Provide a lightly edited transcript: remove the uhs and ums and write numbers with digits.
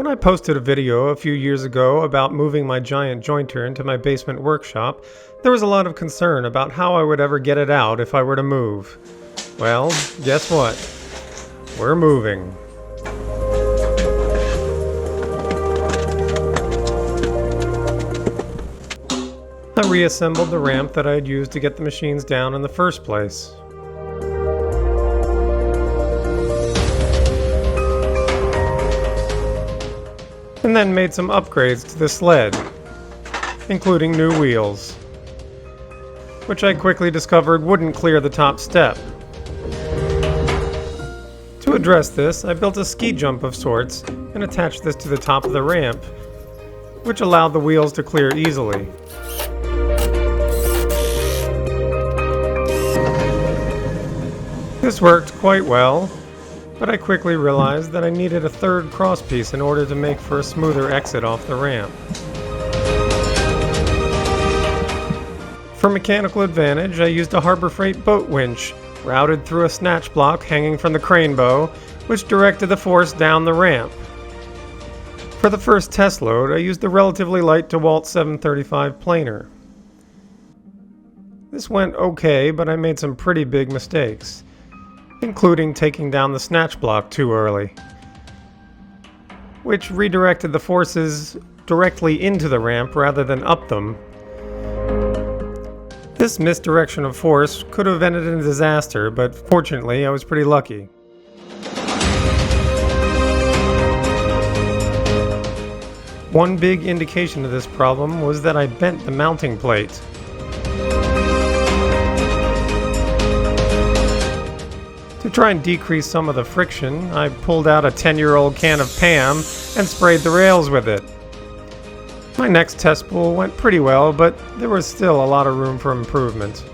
I posted a video a few years ago about moving my giant jointer into my basement workshop, there was a lot of concern about how I would ever get it out if I were to move. Well, guess what? We're moving. I reassembled the ramp that I had used to get the machines down in the first place. And then made some upgrades to the sled, including new wheels, which I quickly discovered wouldn't clear the top step. To address this, I built a ski jump of sorts and attached this to the top of the ramp, which allowed the wheels to clear easily. This worked quite well, but I quickly realized that I needed a third crosspiece in order to make for a smoother exit off the ramp. For mechanical advantage, I used a Harbor Freight boat winch, routed through a snatch block hanging from the crane bow, which directed the force down the ramp. For the first test load, I used the relatively light DeWalt 735 planer. This went okay, but I made some pretty big mistakes, including taking down the snatch block too early, which redirected the forces directly into the ramp rather than up them. This misdirection of force could have ended in a disaster, but fortunately I was pretty lucky. One big indication of this problem was that I bent the mounting plate. To try and decrease some of the friction, I pulled out a 10-year-old can of Pam and sprayed the rails with it. My next test pool went pretty well, but there was still a lot of room for improvement.